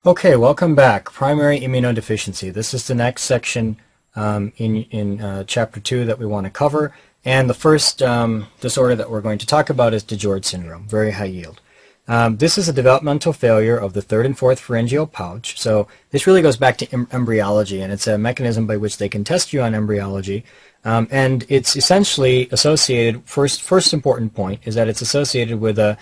Okay, welcome back. Primary immunodeficiency. This is the next section in Chapter 2 that we want to cover. And the first disorder that we're going to talk about is DiGeorge syndrome, very high yield. This is a developmental failure of the third and fourth pharyngeal pouch. So this really goes back to embryology, and it's a mechanism by which they can test you on embryology. And it's essentially associated, first important point, is that it's associated with a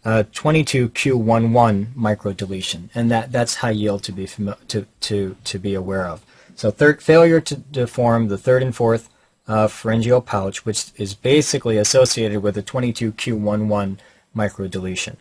22q11 microdeletion, and that's high yield to be aware of. So failure to form the third and fourth pharyngeal pouch, which is basically associated with a 22q11 microdeletion.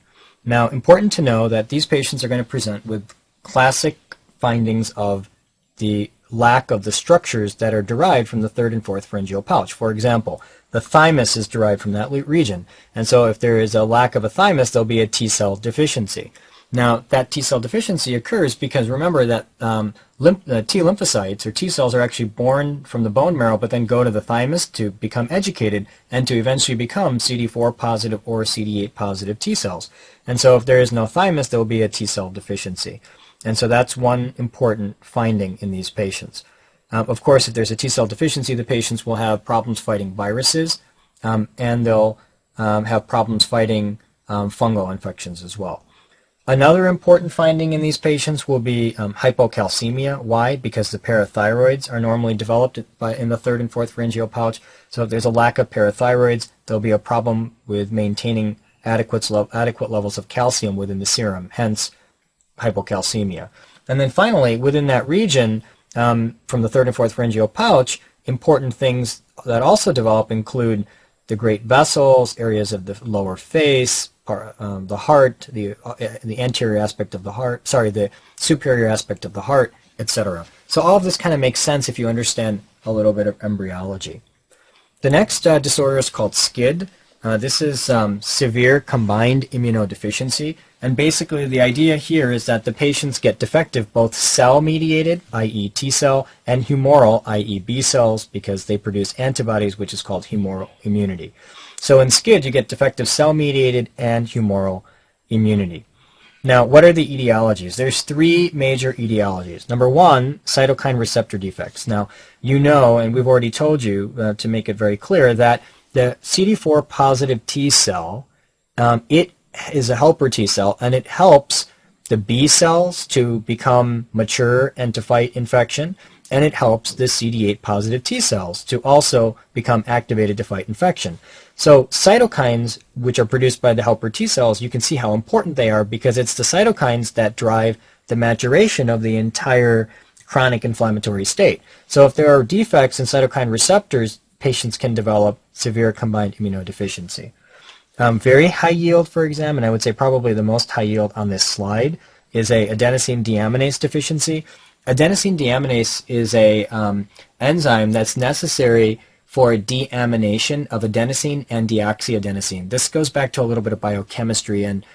Now, important to know that these patients are going to present with classic findings of the lack of the structures that are derived from the third and fourth pharyngeal pouch. For example, the thymus is derived from that region, and so if there is a lack of a thymus, there'll be a T-cell deficiency. Now, that T-cell deficiency occurs because remember that T lymphocytes or T-cells are actually born from the bone marrow but then go to the thymus to become educated and to eventually become CD4 positive or CD8 positive T-cells. And so if there is no thymus, there will be a T-cell deficiency. And so that's one important finding in these patients. Of course, if there's a T-cell deficiency, the patients will have problems fighting viruses, and they'll have problems fighting fungal infections as well. Another important finding in these patients will be hypocalcemia. Why? Because the parathyroids are normally developed in the third and fourth pharyngeal pouch. So if there's a lack of parathyroids, there'll be a problem with maintaining adequate levels of calcium within the serum, hence hypocalcemia. And then finally, within that region, from the third and fourth pharyngeal pouch, important things that also develop include the great vessels, areas of the lower face, the heart, the anterior aspect of the heart, the superior aspect of the heart, etc. So all of this kind of makes sense if you understand a little bit of embryology. The next disorder is called SCID. This is severe combined immunodeficiency, and basically the idea here is that the patients get defective both cell-mediated, i.e. T cell, and humoral, i.e. B cells, because they produce antibodies, which is called humoral immunity. So in SCID, you get defective cell-mediated and humoral immunity. Now, what are the etiologies? There's three major etiologies. Number one, cytokine receptor defects. Now, you know, and we've already told you to make it very clear, that the CD4 positive T cell, it is a helper T cell, and it helps the B cells to become mature and to fight infection, and it helps the CD8 positive T cells to also become activated to fight infection. So cytokines, which are produced by the helper T cells, you can see how important they are because it's the cytokines that drive the maturation of the entire chronic inflammatory state. So if there are defects in cytokine receptors, patients can develop severe combined immunodeficiency. Very high yield for exam, and I would say probably the most high yield on this slide, is a adenosine deaminase deficiency. Adenosine deaminase is a enzyme that's necessary for deamination of adenosine and deoxyadenosine. This goes back to a little bit of biochemistry and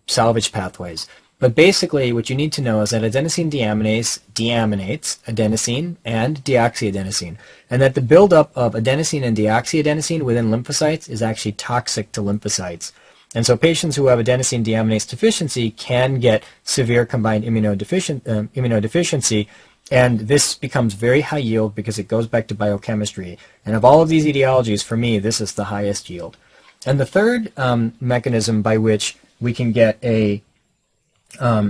salvage pathways. But basically, what you need to know is that adenosine deaminase deaminates adenosine and deoxyadenosine, and that the buildup of adenosine and deoxyadenosine within lymphocytes is actually toxic to lymphocytes. And so patients who have adenosine deaminase deficiency can get severe combined immunodeficiency, and this becomes very high yield because it goes back to biochemistry. And of all of these etiologies, for me, this is the highest yield. And the third mechanism by which we can get a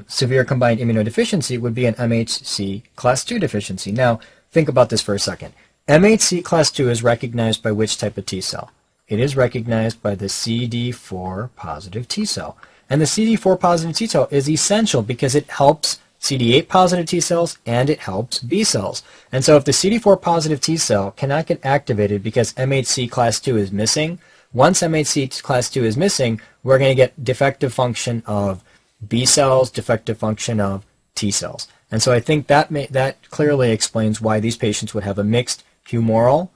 severe combined immunodeficiency would be an MHC class 2 deficiency. Now, think about this for a second. MHC class 2 is recognized by which type of T cell? It is recognized by the CD4 positive T cell. And the CD4 positive T cell is essential because it helps CD8 positive T cells and it helps B cells. And so if the CD4 positive T cell cannot get activated because MHC class 2 is missing, once MHC class 2 is missing, we're going to get defective function of B cells, defective function of T cells. And so I think that clearly explains why these patients would have a mixed humoral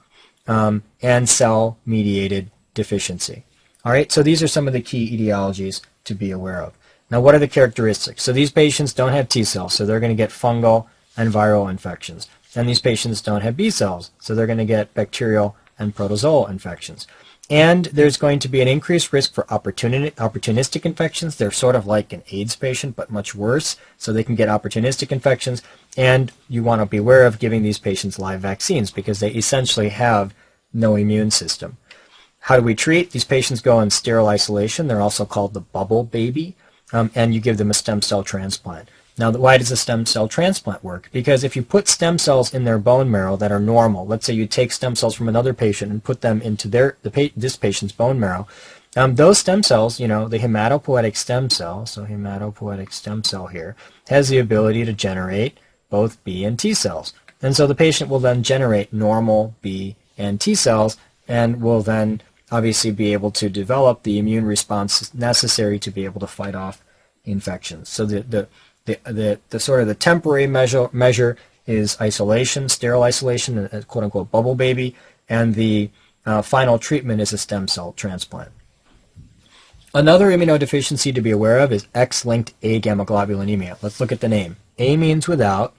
and cell-mediated deficiency. All right, so these are some of the key etiologies to be aware of. Now, what are the characteristics? So these patients don't have T cells, so they're going to get fungal and viral infections. And these patients don't have B cells, so they're going to get bacterial and protozoal infections. And there's going to be an increased risk for opportunistic infections. They're sort of like an AIDS patient, but much worse. So they can get opportunistic infections. And you want to be aware of giving these patients live vaccines because they essentially have no immune system. How do we treat? These patients go in sterile isolation. They're also called the bubble baby. And you give them a stem cell transplant. Now, why does a stem cell transplant work? Because if you put stem cells in their bone marrow that are normal, let's say you take stem cells from another patient and put them into this patient's bone marrow, those stem cells, the hematopoietic stem cell, so hematopoietic stem cell here, has the ability to generate both B and T cells. And so the patient will then generate normal B and T cells and will then obviously be able to develop the immune response necessary to be able to fight off infections. So the sort of the temporary measure is isolation, sterile isolation, a quote-unquote bubble baby, and the final treatment is a stem cell transplant. Another immunodeficiency to be aware of is X-linked agammaglobulinemia. Let's look at the name. A means without,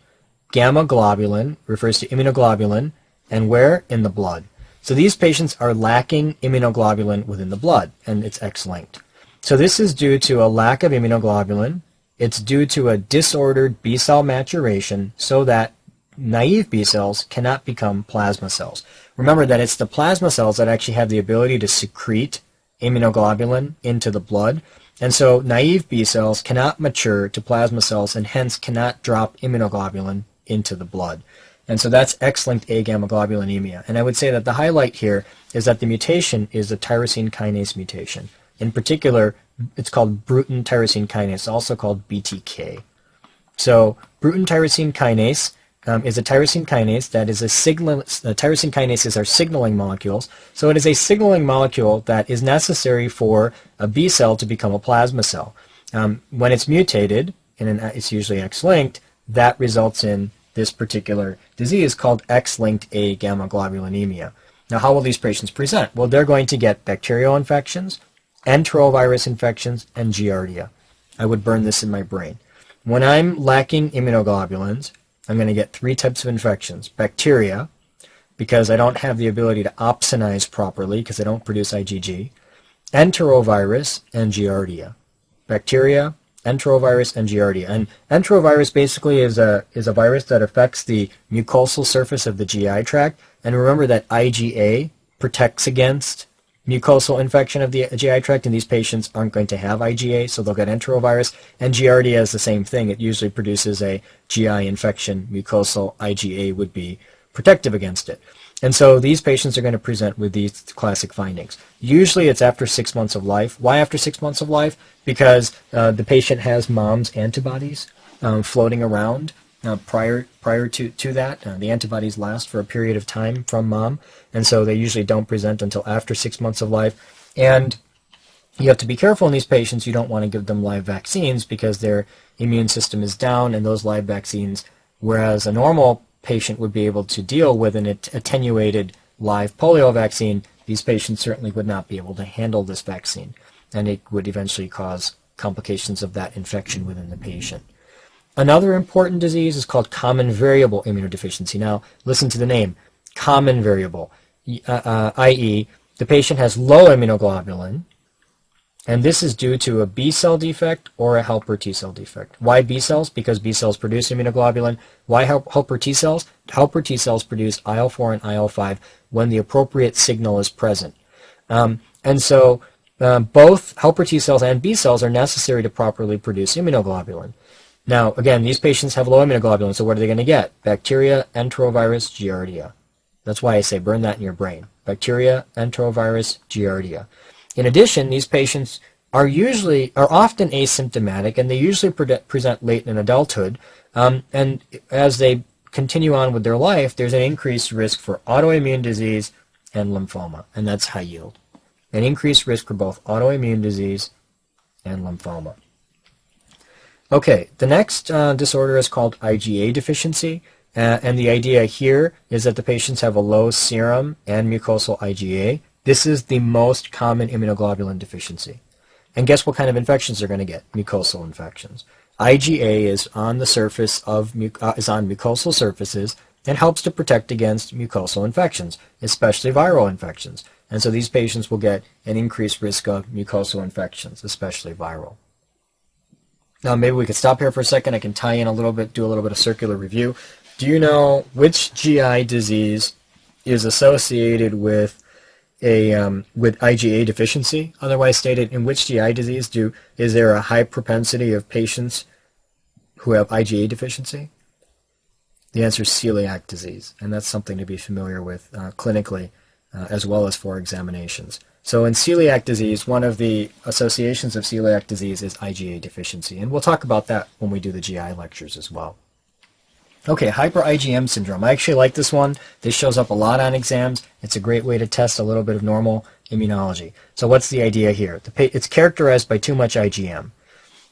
gamma globulin refers to immunoglobulin, and where? In the blood. So these patients are lacking immunoglobulin within the blood, and it's X-linked. So this is due to a lack of immunoglobulin. It's due to a disordered B-cell maturation so that naive B cells cannot become plasma cells. Remember that it's the plasma cells that actually have the ability to secrete immunoglobulin into the blood. And so naive B cells cannot mature to plasma cells and hence cannot drop immunoglobulin into the blood. And so that's X-linked agammaglobulinemia. And I would say that the highlight here is that the mutation is a tyrosine kinase mutation. In particular, it's called Bruton tyrosine kinase, also called BTK. So Bruton tyrosine kinase is a tyrosine kinase that is tyrosine kinases are signaling molecules. So it is a signaling molecule that is necessary for a B cell to become a plasma cell. When it's mutated, and it's usually X-linked, that results in this particular disease called X-linked agammaglobulinemia. Now, how will these patients present? Well, they're going to get bacterial infections, enterovirus infections, and giardia. I would burn this in my brain. When I'm lacking immunoglobulins, I'm going to get three types of infections. Bacteria, because I don't have the ability to opsonize properly because I don't produce IgG. Enterovirus and giardia. Bacteria, enterovirus, and giardia. And enterovirus basically is a virus that affects the mucosal surface of the GI tract. And remember that IgA protects against mucosal infection of the GI tract, and these patients aren't going to have IgA, so they'll get enterovirus. And giardia is the same thing. It usually produces a GI infection. Mucosal IgA would be protective against it. And so these patients are going to present with these classic findings. Usually it's after 6 months of life. Why after 6 months of life? Because the patient has mom's antibodies floating around prior to that. The antibodies last for a period of time from mom, and so they usually don't present until after 6 months of life. And you have to be careful in these patients. You don't want to give them live vaccines because their immune system is down, and those live vaccines, whereas a normal patient would be able to deal with an attenuated live polio vaccine, these patients certainly would not be able to handle this vaccine, and it would eventually cause complications of that infection within the patient. Another important disease is called common variable immunodeficiency. Now, listen to the name, common variable, i.e., the patient has low immunoglobulin, and this is due to a B cell defect or a helper T cell defect. Why B cells? Because B cells produce immunoglobulin. Why helper T cells? Helper T cells produce IL-4 and IL-5 when the appropriate signal is present. And so both helper T cells and B cells are necessary to properly produce immunoglobulin. Now, again, these patients have low immunoglobulin, so what are they going to get? Bacteria, enterovirus, giardia. That's why I say burn that in your brain. Bacteria, enterovirus, giardia. In addition, these patients are often asymptomatic, and they usually present late in adulthood. And as they continue on with their life, there's an increased risk for autoimmune disease and lymphoma, and that's high yield. An increased risk for both autoimmune disease and lymphoma. Okay, the next disorder is called IgA deficiency, and the idea here is that the patients have a low serum and mucosal IgA. This is the most common immunoglobulin deficiency. And guess what kind of infections they're going to get? Mucosal infections. IgA is on the surface of is on mucosal surfaces and helps to protect against mucosal infections, especially viral infections. and so these patients will get an increased risk of mucosal infections, especially viral. Now maybe we could stop here for a second. I can tie in a little bit, do a little bit of circular review. Do you know which GI disease is associated with with IgA deficiency? Otherwise stated, in which GI disease is there a high propensity of patients who have IgA deficiency? The answer is celiac disease, and that's something to be familiar with clinically as well as for examinations. So in celiac disease, one of the associations of celiac disease is IgA deficiency, and we'll talk about that when we do the GI lectures as well. Okay, hyper-IgM syndrome. I actually like this one. This shows up a lot on exams. It's a great way to test a little bit of normal immunology. So what's the idea here? It's characterized by too much IgM.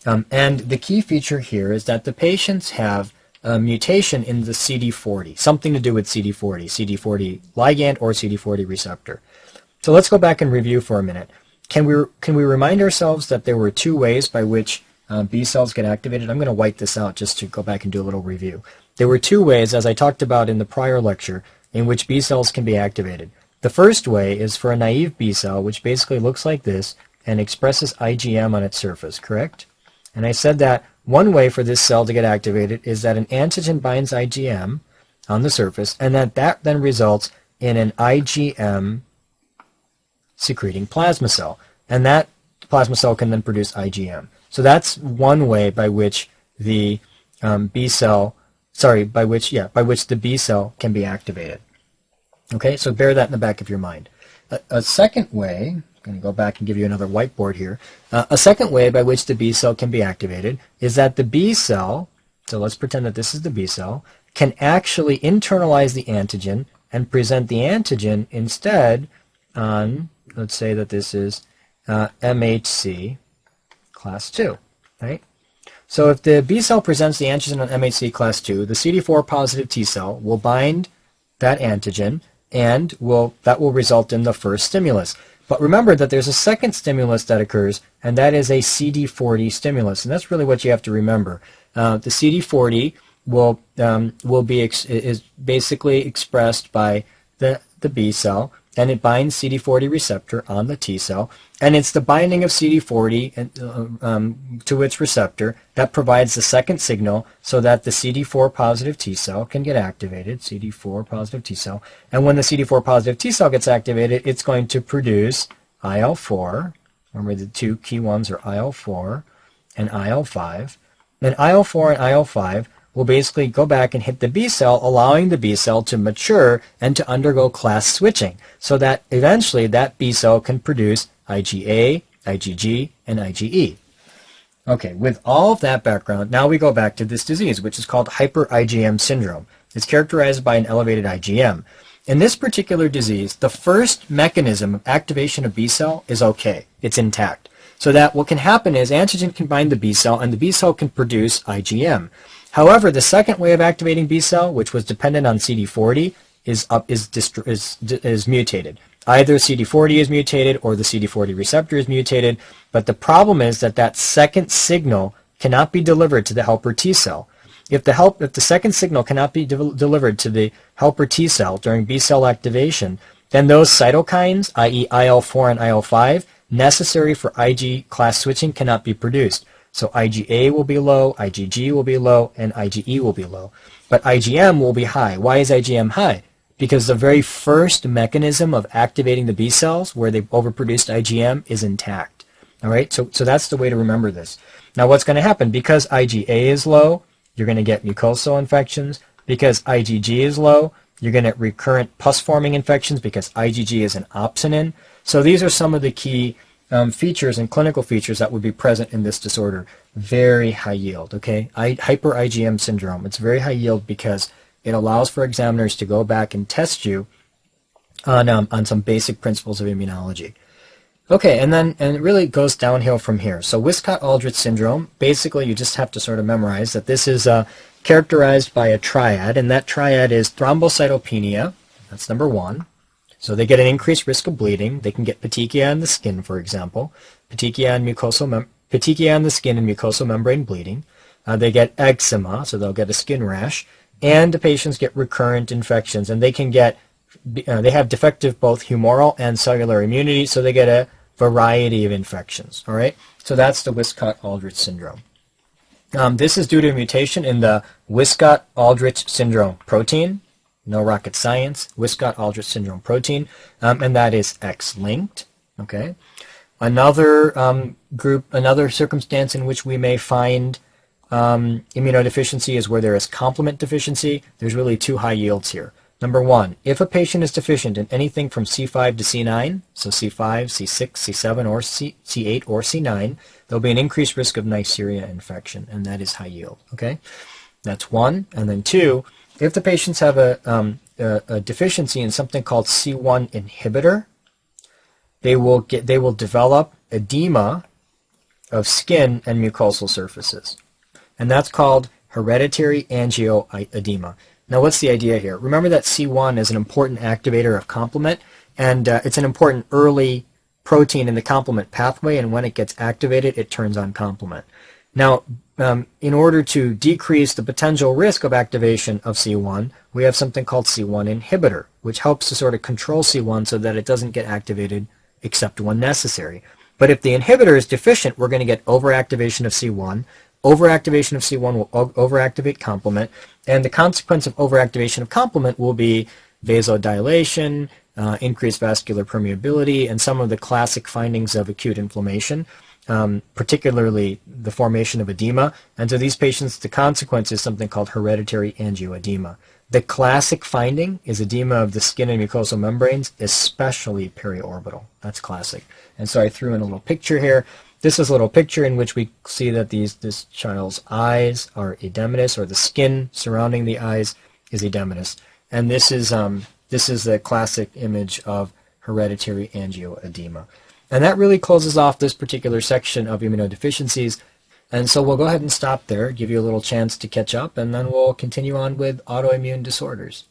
And the key feature here is that the patients have a mutation in the CD40, something to do with CD40 ligand or CD40 receptor. So let's go back and review for a minute. Can we remind ourselves that there were two ways by which B cells get activated? I'm going to white this out just to go back and do a little review. There were two ways, as I talked about in the prior lecture, in which B cells can be activated. The first way is for a naive B cell, which basically looks like this and expresses IgM on its surface, correct? And I said that one way for this cell to get activated is that an antigen binds IgM on the surface, and that then results in an IgM secreting plasma cell. And that plasma cell can then produce IgM. So that's one way by which the by which the B cell can be activated. Okay, so bear that in the back of your mind. A second way, I'm going to go back and give you another whiteboard here. A second way by which the B cell can be activated is that the B cell, so let's pretend that this is the B cell, can actually internalize the antigen and present the antigen instead on, let's say that this is MHC class 2, right? So if the B cell presents the antigen on MHC class 2, the CD4 positive T cell will bind that antigen, and that will result in the first stimulus. But remember that there's a second stimulus that occurs, and that is a CD40 stimulus, and that's really what you have to remember. The CD40 is basically expressed by the B cell, and it binds CD40 receptor on the T cell, and it's the binding of CD40 to its receptor that provides the second signal so that the CD4 positive T cell can get activated, CD4 positive T cell, and when the CD4 positive T cell gets activated, it's going to produce IL-4. Remember the two key ones are IL-4 and IL-5, and IL-4 and IL-5 will basically go back and hit the B cell, allowing the B cell to mature and to undergo class switching, so that eventually that B cell can produce IgA, IgG, and IgE. Okay, with all of that background, now we go back to this disease, which is called hyper-IgM syndrome. It's characterized by an elevated IgM. In this particular disease, the first mechanism of activation of B cell is okay. It's intact. So that what can happen is antigen can bind the B cell, and the B cell can produce IgM. However, the second way of activating B cell, which was dependent on CD40, is mutated. Either CD40 is mutated or the CD40 receptor is mutated, but the problem is that second signal cannot be delivered to the helper T cell. If the second signal cannot be delivered to the helper T cell during B cell activation, then those cytokines, i.e. IL-4 and IL-5, necessary for Ig class switching cannot be produced. So IgA will be low, IgG will be low, and IgE will be low. But IgM will be high. Why is IgM high? Because the very first mechanism of activating the B cells, where they've overproduced IgM, is intact. All right, so that's the way to remember this. Now what's going to happen? Because IgA is low, you're going to get mucosal infections. Because IgG is low, you're going to get recurrent pus-forming infections because IgG is an opsonin. So these are some of the key features and clinical features that would be present in this disorder. Very high yield, okay? Hyper-IgM syndrome. It's very high yield because it allows for examiners to go back and test you on some basic principles of immunology. Okay, and it really goes downhill from here. So Wiskott-Aldrich syndrome, basically you just have to sort of memorize that this is characterized by a triad, and that triad is thrombocytopenia, that's number one. So they get an increased risk of bleeding. They can get petechia in the skin, for example, petechia in the skin and mucosal membrane bleeding. They get eczema, so they'll get a skin rash, and the patients get recurrent infections, and they can get they have defective both humoral and cellular immunity, so they get a variety of infections. All right, so that's the Wiskott-Aldrich syndrome. This is due to a mutation in the Wiskott-Aldrich syndrome protein. No rocket science. Wiskott-Aldrich syndrome protein, and that is X-linked. Okay. Another another circumstance in which we may find immunodeficiency is where there is complement deficiency. There's really two high yields here. Number one, if a patient is deficient in anything from C5 to C9, so C5, C6, C7, or C8 or C9, there'll be an increased risk of Neisseria infection, and that is high yield. Okay, that's one. And then two, if the patients have a deficiency in something called C1 inhibitor, they will develop edema of skin and mucosal surfaces, and that's called hereditary angioedema. Now, what's the idea here? Remember that C1 is an important activator of complement, and it's an important early protein in the complement pathway, and when it gets activated, it turns on complement. Now, in order to decrease the potential risk of activation of C1, we have something called C1 inhibitor, which helps to sort of control C1 so that it doesn't get activated except when necessary. But if the inhibitor is deficient, we're going to get overactivation of C1. Overactivation of C1 will overactivate complement, and the consequence of overactivation of complement will be vasodilation, increased vascular permeability, and some of the classic findings of acute inflammation, particularly the formation of edema. And so these patients, the consequence is something called hereditary angioedema. The classic finding is edema of the skin and mucosal membranes, especially periorbital. That's classic. And so I threw in a little picture here. This is a little picture in which we see that this child's eyes are edematous, or the skin surrounding the eyes is edematous. And this is the classic image of hereditary angioedema. And that really closes off this particular section of immunodeficiencies. And so we'll go ahead and stop there, give you a little chance to catch up, and then we'll continue on with autoimmune disorders.